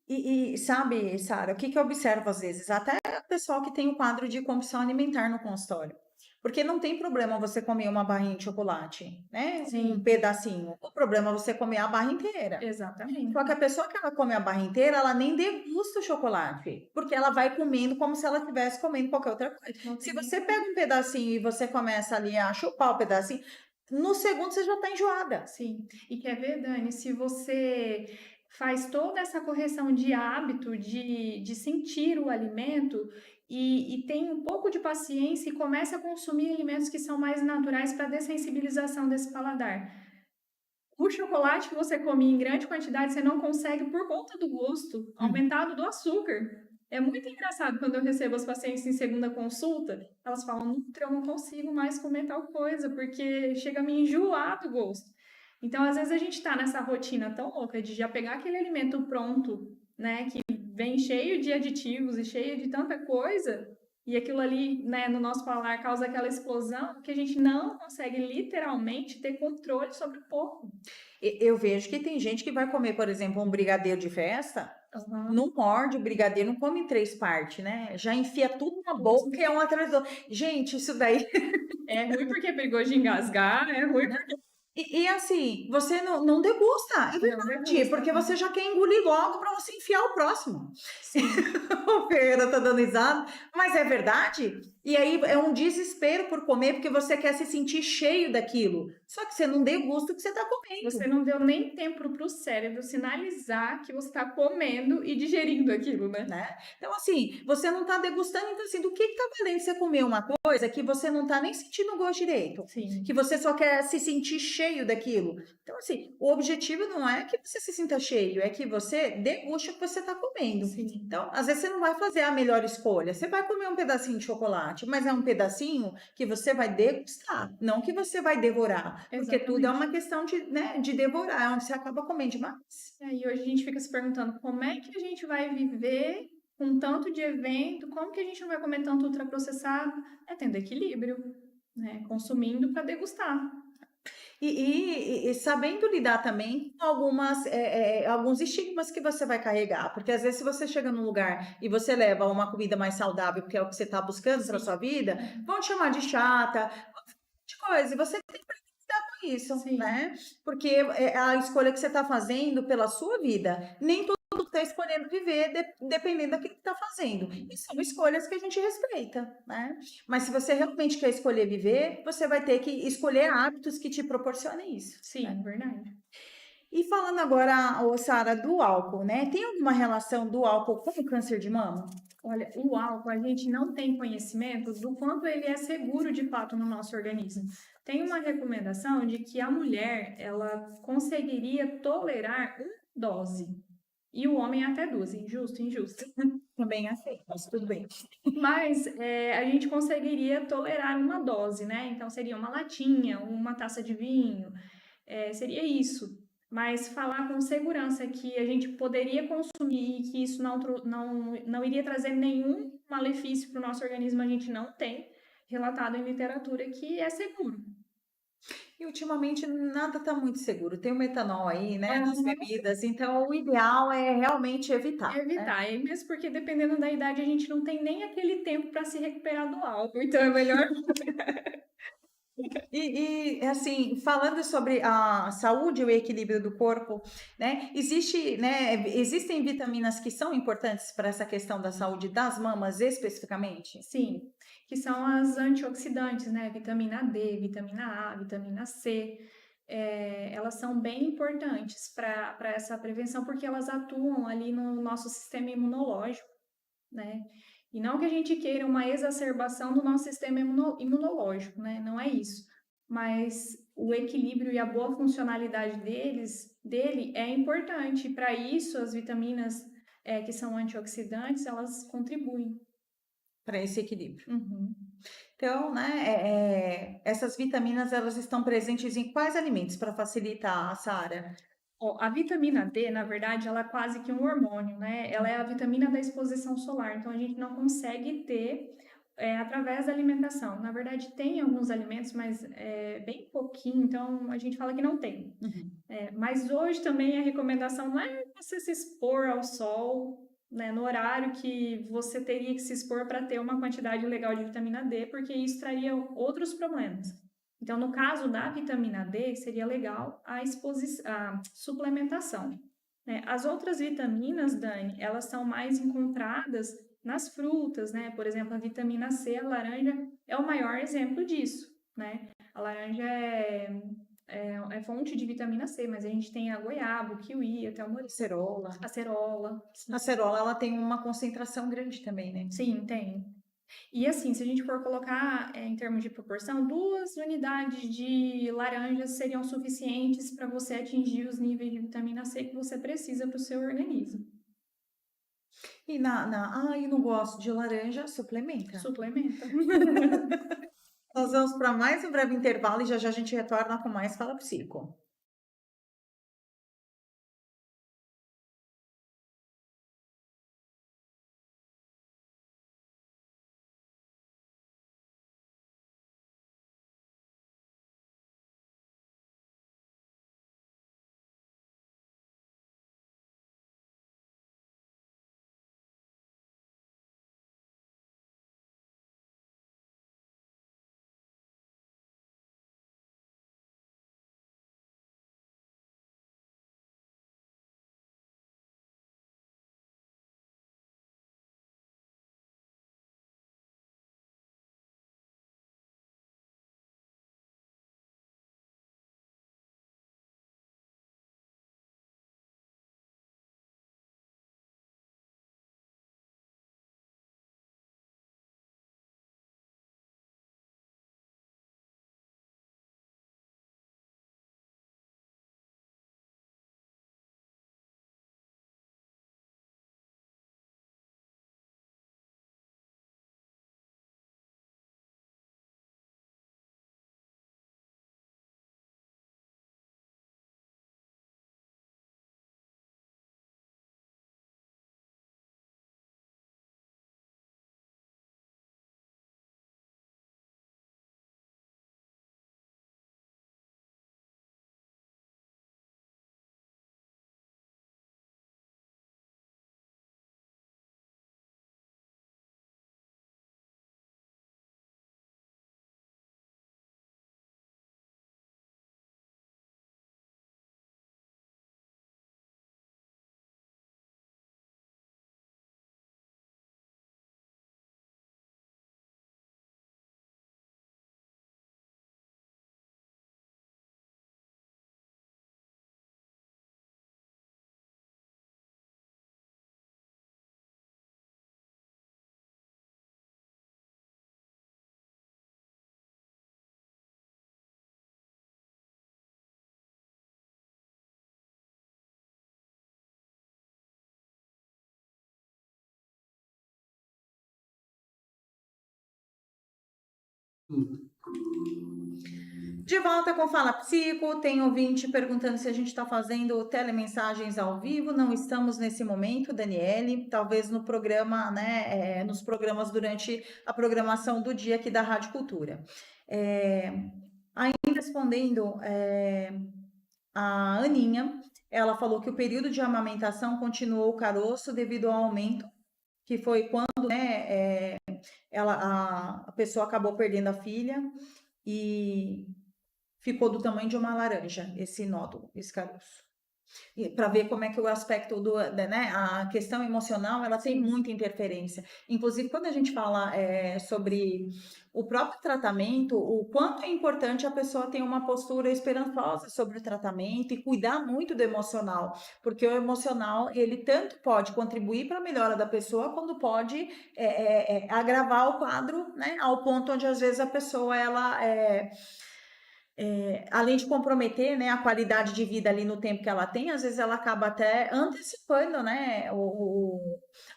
E sabe, Sara, o que eu observo às vezes? Até o pessoal que tem o quadro de compulsão alimentar no consultório. Porque não tem problema você comer uma barrinha de chocolate, né? Sim. Um pedacinho. O problema é você comer a barra inteira. Exatamente. Só que a pessoa que ela come a barra inteira, ela nem degusta o chocolate. Porque ela vai comendo como se ela estivesse comendo qualquer outra coisa. Se você pega um pedacinho e você começa ali a chupar o pedacinho, no segundo você já está enjoada. Sim. E quer ver, Dani, se você faz toda essa correção de hábito, de sentir o alimento e tem um pouco de paciência e começa a consumir alimentos que são mais naturais para dessensibilização desse paladar. O chocolate que você come em grande quantidade, você não consegue por conta do gosto aumentado do açúcar. É muito engraçado quando eu recebo as pacientes em segunda consulta, elas falam, eu não consigo mais comer tal coisa, porque chega a me enjoar do gosto. Então, às vezes a gente tá nessa rotina tão louca de já pegar aquele alimento pronto, né, que vem cheio de aditivos e cheio de tanta coisa, e aquilo ali, né, no nosso paladar causa aquela explosão que a gente não consegue literalmente ter controle sobre o corpo. Eu vejo que tem gente que vai comer, por exemplo, um brigadeiro de festa, não morde o brigadeiro, não come em 3 partes, né? Já enfia tudo na boca, que é um atrás do outro. Gente, isso daí... É ruim porque é perigoso de engasgar, é ruim porque... E assim, você não degusta, é verdade, porque você já quer engolir logo para você enfiar o próximo. Sim. O Ferreira tá dando risada, mas é verdade. E aí é um desespero por comer, porque você quer se sentir cheio daquilo. Só que você não degusta o que você está comendo. Você não deu nem tempo para o cérebro sinalizar que você está comendo e digerindo aquilo, né? Né? Então, assim, você não está degustando, então, assim, do que está valendo você comer uma coisa que você não está nem sentindo o gosto direito, Sim. que você só quer se sentir cheio daquilo. Então, assim, o objetivo não é que você se sinta cheio, é que você deguste o que você está comendo. Sim. Então, às vezes você não vai fazer a melhor escolha, você vai comer um pedacinho de chocolate, mas é um pedacinho que você vai degustar, não que você vai devorar, porque tudo é Exatamente. uma questão de, né, de devorar, é onde você acaba comendo demais. E hoje a gente fica se perguntando como é que a gente vai viver com tanto de evento, como que a gente não vai comer tanto ultraprocessado? É tendo equilíbrio, né? Consumindo para degustar. E sabendo lidar também com alguns estigmas que você vai carregar, porque às vezes se você chega num lugar e você leva uma comida mais saudável, porque é o que você está buscando para sua vida, vão te chamar de chata, de coisa, e você tem que lidar com isso, Sim. né? Porque é a escolha que você está fazendo pela sua vida, nem todo mundo está escolhendo viver dependendo daquilo que está fazendo. E são escolhas que a gente respeita, né? Mas se você realmente quer escolher viver, você vai ter que escolher hábitos que te proporcionem isso. Sim, Né? verdade. E falando agora, ô, Sara, do álcool, né? Tem alguma relação do álcool com o câncer de mama? Olha, o álcool, a gente não tem conhecimento do quanto ele é seguro de fato no nosso organismo. Tem uma recomendação de que a mulher, ela conseguiria tolerar uma dose. E o homem até duas. Injusto, injusto. Também aceito, mas tudo bem. Mas a gente conseguiria tolerar uma dose, né? Então seria uma latinha, uma taça de vinho, seria isso. Mas falar com segurança que a gente poderia consumir e que isso não iria trazer nenhum malefício para o nosso organismo, a gente não tem relatado em literatura que é seguro. E ultimamente nada está muito seguro. Tem o metanol aí, né, nas bebidas, então o ideal é realmente evitar. Né? Evitar, e mesmo porque dependendo da idade a gente não tem nem aquele tempo para se recuperar do álcool, então é melhor. Assim, falando sobre a saúde e o equilíbrio do corpo, né, existem vitaminas que são importantes para essa questão da saúde das mamas especificamente? Sim, que são as antioxidantes, né? Vitamina D, vitamina A, vitamina C. Elas são bem importantes para essa prevenção porque elas atuam ali no nosso sistema imunológico, né? E não que a gente queira uma exacerbação do nosso sistema imunológico, né? Não é isso. Mas o equilíbrio e a boa funcionalidade dele é importante. Para isso, as vitaminas que são antioxidantes, elas contribuem. Para esse equilíbrio. Uhum. Então, né, essas vitaminas elas estão presentes em quais alimentos para facilitar, Sara? A vitamina D, na verdade, ela é quase que um hormônio, né? Ela é a vitamina da exposição solar, então a gente não consegue ter através da alimentação. Na verdade, tem alguns alimentos, mas bem pouquinho, então a gente fala que não tem. Uhum. Mas hoje também a recomendação não é você se expor ao sol, né, no horário que você teria que se expor para ter uma quantidade legal de vitamina D, porque isso traria outros problemas. Então, no caso da vitamina D, seria legal a suplementação. Né? As outras vitaminas, Dani, elas são mais encontradas nas frutas, né? Por exemplo, a vitamina C, a laranja, é o maior exemplo disso, né? A laranja é fonte de vitamina C, mas a gente tem a goiaba, o kiwi, até o morango. Acerola. Acerola. A acerola, ela tem uma concentração grande também, né? Sim, tem. E assim, se a gente for colocar em termos de proporção, 2 unidades de laranjas seriam suficientes para você atingir os níveis de vitamina C que você precisa para o seu organismo. E eu não gosto de laranja, suplementa. Suplementa. Nós vamos para mais um breve intervalo e já já a gente retorna com mais Fala Psico. De volta com Fala Psico, tem ouvinte perguntando se a gente está fazendo telemensagens ao vivo. Não estamos nesse momento, Daniele. Talvez no programa, né, nos programas durante a programação do dia aqui da Rádio Cultura. Ainda respondendo a Aninha, ela falou que o período de amamentação continuou caroço devido ao aumento, que foi quando, né, a pessoa acabou perdendo a filha e ficou do tamanho de uma laranja, esse nódulo, esse caroço. Para ver como é que o aspecto né, a questão emocional, ela tem muita interferência. Inclusive, quando a gente fala sobre o próprio tratamento, o quanto é importante a pessoa ter uma postura esperançosa sobre o tratamento e cuidar muito do emocional, porque o emocional, ele tanto pode contribuir para a melhora da pessoa, quando pode agravar o quadro, né, ao ponto onde às vezes a pessoa, ela além de comprometer, né, a qualidade de vida ali no tempo que ela tem, às vezes ela acaba até antecipando, né,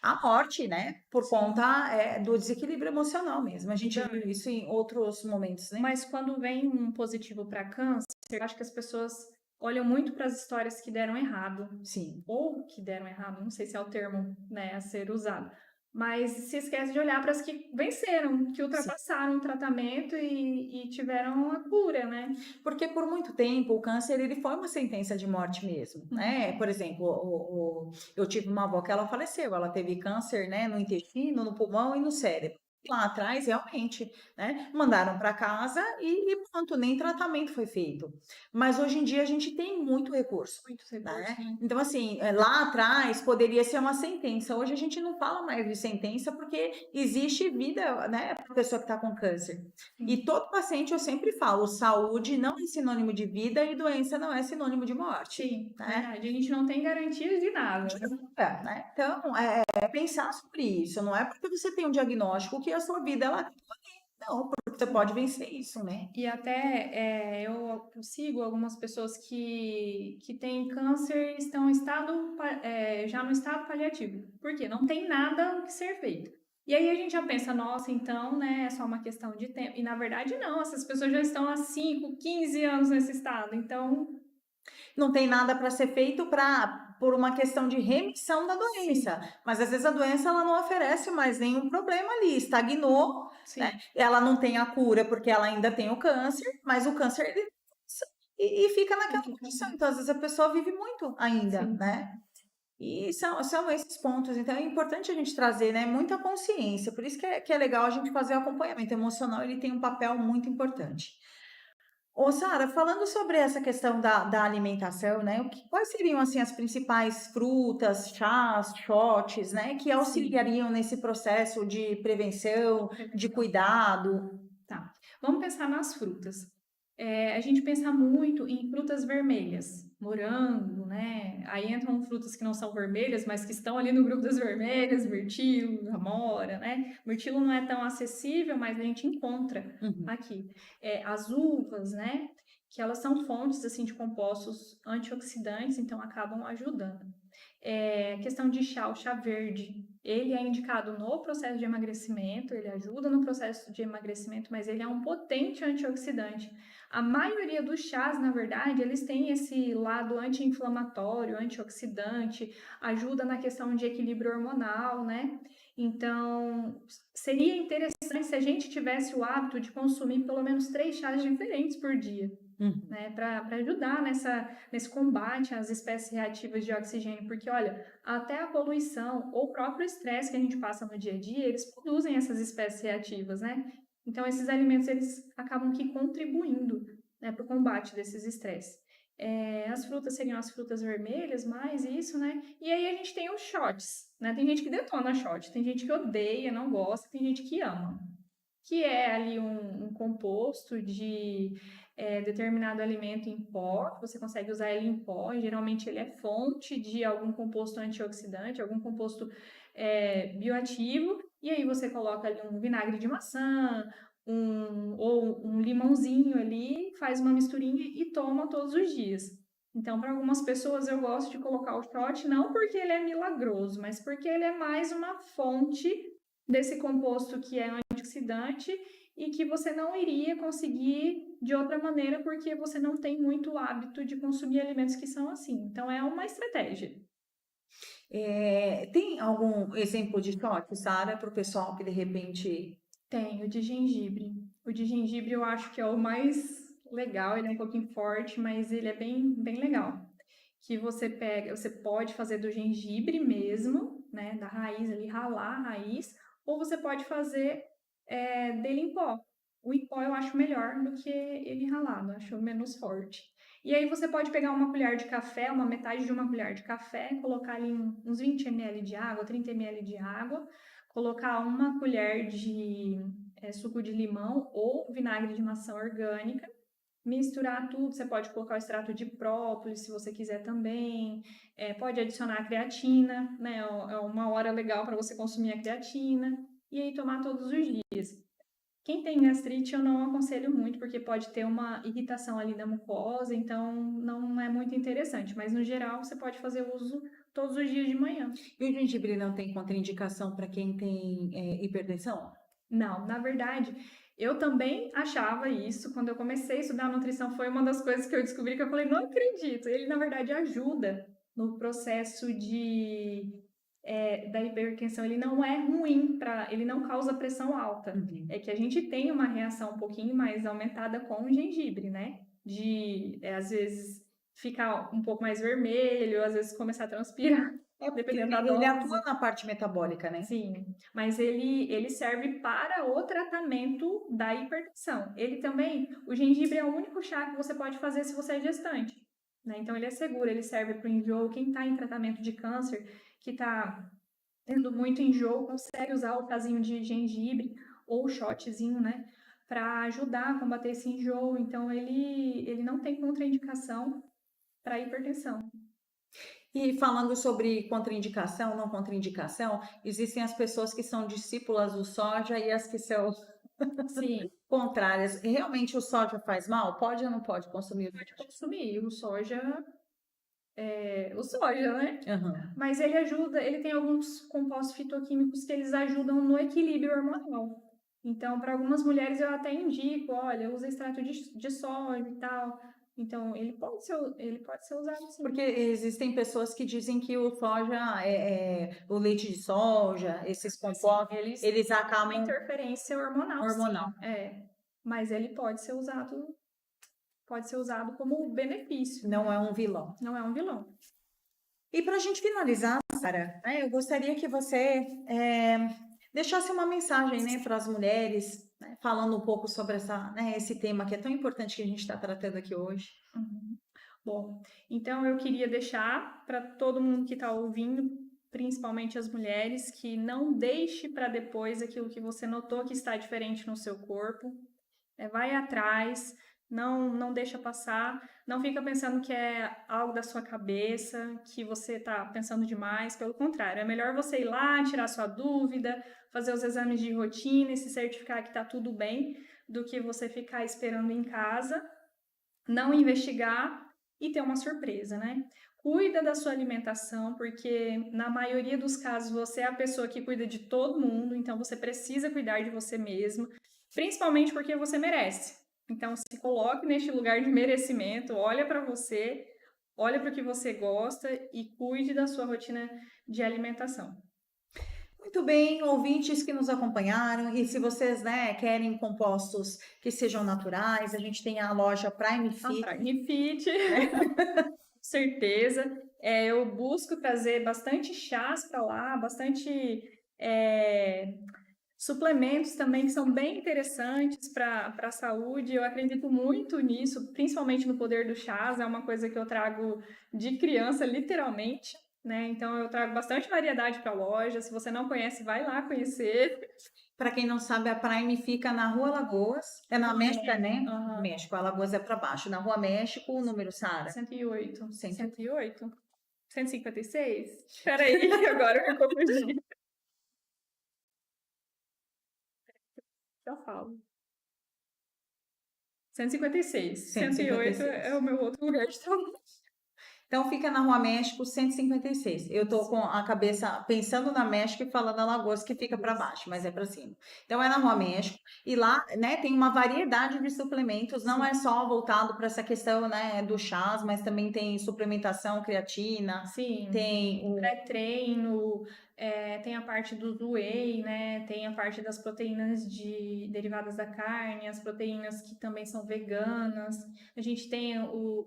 a morte, né, por conta do desequilíbrio emocional mesmo. A gente viu isso em outros momentos, né? Mas quando vem um positivo para câncer, eu acho que as pessoas olham muito para as histórias que deram errado. Sim. Ou que deram errado, não sei se é o termo, né, a ser usado. Mas se esquece de olhar para as que venceram, que ultrapassaram o tratamento e tiveram a cura, né? Porque por muito tempo o câncer, ele foi uma sentença de morte mesmo, né? Por exemplo, eu tive uma avó que ela faleceu, ela teve câncer, né, no intestino, no pulmão e no cérebro. Lá atrás, realmente, né, mandaram para casa e pronto, nem tratamento foi feito. Mas hoje em dia a gente tem muito recurso. Muito recurso, né? Então, assim, lá atrás poderia ser uma sentença. Hoje a gente não fala mais de sentença porque existe vida, né, para a pessoa que está com câncer. E todo paciente, eu sempre falo, saúde não é sinônimo de vida e doença não é sinônimo de morte. Sim, né? verdade. A gente não tem garantia de nada. Né? Então, pensar sobre isso. Não é porque você tem um diagnóstico que a sua vida, ela... Não, porque você pode vencer isso, né? E até eu sigo algumas pessoas que têm câncer e estão já no estado paliativo. Por quê? Não tem nada o que ser feito. E aí a gente já pensa, nossa, então, né, é só uma questão de tempo. E na verdade não, essas pessoas já estão há 5, 15 anos nesse estado. Então, não tem nada para ser feito por uma questão de remissão da doença. Sim. Mas às vezes a doença ela não oferece mais nenhum problema ali, estagnou, né? Ela não tem a cura porque ela ainda tem o câncer, mas o câncer e fica naquela condição. Então às vezes a pessoa vive muito ainda, sim, né? E são esses pontos. Então é importante a gente trazer, né, muita consciência. Por isso que é legal a gente fazer o acompanhamento emocional, ele tem um papel muito importante. Ô, Sara, falando sobre essa questão da alimentação, né? Quais seriam, assim, as principais frutas, chás, shots, né? Que auxiliariam nesse processo de prevenção, de cuidado? Tá. Vamos pensar nas frutas. A gente pensa muito em frutas vermelhas, morango, né? Aí entram frutas que não são vermelhas, mas que estão ali no grupo das vermelhas, mirtilo, amora, né? Mirtilo não é tão acessível, mas a gente encontra aqui. As uvas, né? Que elas são fontes, assim, de compostos antioxidantes, então acabam ajudando. Questão de chá, o chá verde, ele é indicado no processo de emagrecimento, ele ajuda no processo de emagrecimento, mas ele é um potente antioxidante. A maioria dos chás, na verdade, eles têm esse lado anti-inflamatório, antioxidante, ajuda na questão de equilíbrio hormonal, né? Então, seria interessante se a gente tivesse o hábito de consumir pelo menos 3 chás diferentes por dia. Né, para ajudar nesse combate às espécies reativas de oxigênio, porque olha, até a poluição ou o próprio estresse que a gente passa no dia a dia, eles produzem essas espécies reativas, né? Então esses alimentos eles acabam que contribuindo, né, para o combate desses estresses. As frutas seriam as frutas vermelhas, mais isso, né? E aí a gente tem os shots, né? Tem gente que detona shot, tem gente que odeia, não gosta, tem gente que ama. Que é ali um composto de determinado alimento em pó, que você consegue usar ele em pó, e geralmente ele é fonte de algum composto antioxidante, algum composto bioativo, e aí você coloca ali um vinagre de maçã, ou um limãozinho ali, faz uma misturinha e toma todos os dias. Então, para algumas pessoas eu gosto de colocar o shot, não porque ele é milagroso, mas porque ele é mais uma fonte desse composto que é antioxidante e que você não iria conseguir de outra maneira porque você não tem muito hábito de consumir alimentos que são assim. Então, é uma estratégia. Tem algum exemplo de shot, Sara, para o pessoal que de repente. Tem o de gengibre. O de gengibre eu acho que é o mais legal, ele é um pouquinho forte, mas ele é bem, bem legal. Que você pega, você pode fazer do gengibre mesmo, né, da raiz ali, ralar a raiz, ou você pode fazer dele em pó. O em pó eu acho melhor do que ele ralado, eu acho menos forte. E aí você pode pegar uma colher de café, uma metade de uma colher de café, colocar ali uns 20 ml de água, 30 ml de água, colocar uma colher de suco de limão ou vinagre de maçã orgânica, misturar tudo. Você pode colocar o extrato de própolis, se você quiser também. Pode adicionar creatina, né? É uma hora legal para você consumir a creatina. E aí tomar todos os dias. Quem tem gastrite, eu não aconselho muito, porque pode ter uma irritação ali da mucosa, então não é muito interessante. Mas, no geral, você pode fazer uso todos os dias de manhã. E o gengibre não tem contraindicação para quem tem hipertensão? Não, na verdade, eu também achava isso. Quando eu comecei a estudar nutrição, foi uma das coisas que eu descobri que eu falei, não acredito. Ele, na verdade, ajuda no processo da hipertensão. Ele não é ruim, ele não causa pressão alta. Uhum. É que a gente tem uma reação um pouquinho mais aumentada com o gengibre, né? Às vezes, ficar um pouco mais vermelho, às vezes começar a transpirar, Porque dependendo da ele dose. atua na parte metabólica, né? Sim, mas ele serve para o tratamento da hipertensão. Ele também, o gengibre é o único chá que você pode fazer se você é gestante, né? Então ele é seguro, ele serve para o enjoo. Quem está em tratamento de câncer, que está tendo muito enjoo, consegue usar o casinho de gengibre ou o shotzinho, né? Para ajudar a combater esse enjoo. Então ele não tem contraindicação para hipertensão. E falando sobre contraindicação, não contraindicação, existem as pessoas que são discípulas do soja e as que são Sim, contrárias. Realmente o soja faz mal? Pode ou não pode consumir? pode consumir o soja, né? Aham. Mas ele ajuda, ele tem alguns compostos fitoquímicos que eles ajudam no equilíbrio hormonal. Então, para algumas mulheres eu até indico, olha, usa extrato de soja e tal. Então, ele pode ser usado sim. Porque existem pessoas que dizem que o soja, o leite de soja, esses compostos, eles Uma acabam interferência hormonal, hormonal. sim. Mas ele pode ser usado como benefício. Não é um vilão. Não é um vilão. E para a gente finalizar, Sara, eu gostaria que você deixasse uma mensagem, né, para as mulheres, né, falando um pouco sobre esse tema que é tão importante que a gente está tratando aqui hoje. Uhum. Bom, então eu queria deixar para todo mundo que está ouvindo, principalmente as mulheres, que não deixe para depois aquilo que você notou que está diferente no seu corpo. Vai atrás, não deixa passar, não fica pensando que é algo da sua cabeça, que você está pensando demais. Pelo contrário, é melhor você ir lá, tirar sua dúvida, fazer os exames de rotina e se certificar que está tudo bem, do que você ficar esperando em casa, não investigar e ter uma surpresa, né? Cuida da sua alimentação, porque na maioria dos casos você é a pessoa que cuida de todo mundo, então você precisa cuidar de você mesmo, principalmente porque você merece. Então se coloque neste lugar de merecimento, olha para você, olha para o que você gosta e cuide da sua rotina de alimentação. Muito bem, ouvintes que nos acompanharam, e se vocês, né, querem compostos que sejam naturais, a gente tem a loja Prime Fit. Prime Fit, com certeza. Eu busco trazer bastante chás para lá, bastante suplementos também que são bem interessantes para a saúde. Eu acredito muito nisso, principalmente no poder do chás, é uma coisa que eu trago de criança, literalmente. Né? Então eu trago bastante variedade para a loja. Se você não conhece, vai lá conhecer. Para quem não sabe, a Prime fica na Rua Lagoas, é na México, né? Uhum. México, a Lagoas é para baixo. Na Rua México, o número, Sara? 108. 108? 156? Espera aí, agora eu me confundi. Já falo. 156. 108 é o meu outro lugar de trabalho. Então fica na Rua México 156. Eu tô com a cabeça pensando na México e falando Alagoas, que fica para baixo, mas é para cima. Então é na Rua México e lá, né, tem uma variedade de suplementos, não é só voltado para essa questão, né, do chás, mas também tem suplementação, creatina, Sim, tem o pré-treino, tem a parte do whey, né? Tem a parte das proteínas derivadas da carne, as proteínas que também são veganas. A gente tem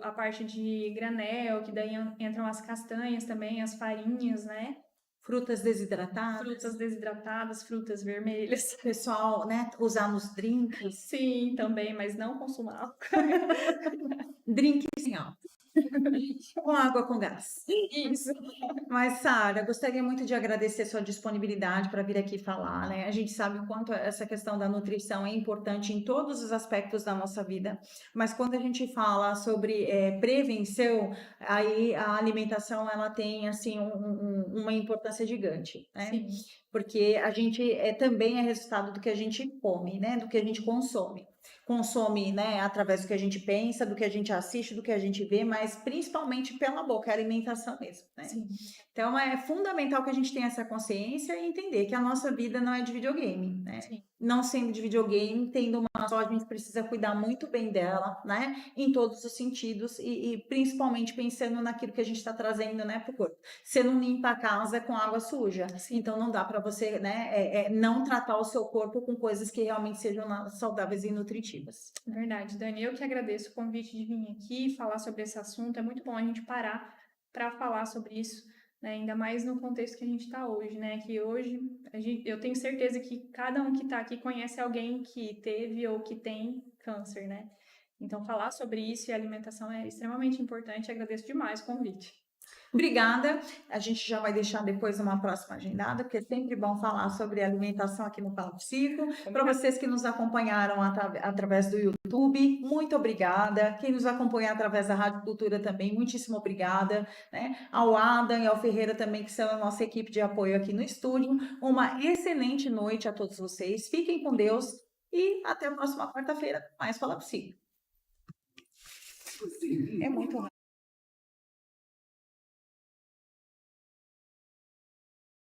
a parte de granel, que daí entram as castanhas também, as farinhas, né? frutas desidratadas. Frutas desidratadas, frutas vermelhas. Pessoal, né, usar nos drinks. Sim, também, mas não consumar álcool. Drink sem álcool. Com água com gás. Isso. Mas, Sara, gostaria muito de agradecer sua disponibilidade para vir aqui falar, né? A gente sabe o quanto essa questão da nutrição é importante em todos os aspectos da nossa vida, mas quando a gente fala sobre prevenção, aí a alimentação ela tem assim uma importância gigante, né? Sim. Porque a gente também é resultado do que a gente come, né? Do que a gente consome. Consome, né, através do que a gente pensa, do que a gente assiste, do que a gente vê, mas principalmente pela boca, é a alimentação mesmo, né? Sim. Então é fundamental que a gente tenha essa consciência e entender que a nossa vida não é de videogame, né? Sim. Não sendo de videogame, tendo uma só, a gente precisa cuidar muito bem dela, né? Em todos os sentidos e principalmente pensando naquilo que a gente está trazendo, né, para o corpo. Você não limpa a casa com água suja, então não dá para você, né, não tratar o seu corpo com coisas que realmente sejam saudáveis e nutritivas. Verdade, Dani. Eu que agradeço o convite de vir aqui falar sobre esse assunto. É muito bom a gente parar para falar sobre isso, né? Ainda mais no contexto que a gente está hoje, né? Que hoje eu tenho certeza que cada um que está aqui conhece alguém que teve ou que tem câncer, né? Então, falar sobre isso e alimentação é extremamente importante. Agradeço demais o convite. Obrigada. A gente já vai deixar depois uma próxima agendada, porque é sempre bom falar sobre alimentação aqui no Fala Psico. Para vocês que nos acompanharam através do YouTube, muito obrigada. Quem nos acompanha através da Rádio Cultura também, muitíssimo obrigada, né? Ao Adam e ao Ferreira também, que são a nossa equipe de apoio aqui no estúdio. Uma excelente noite a todos vocês. Fiquem com Deus e até a próxima quarta-feira com mais Fala Psico. Você É muito rápido.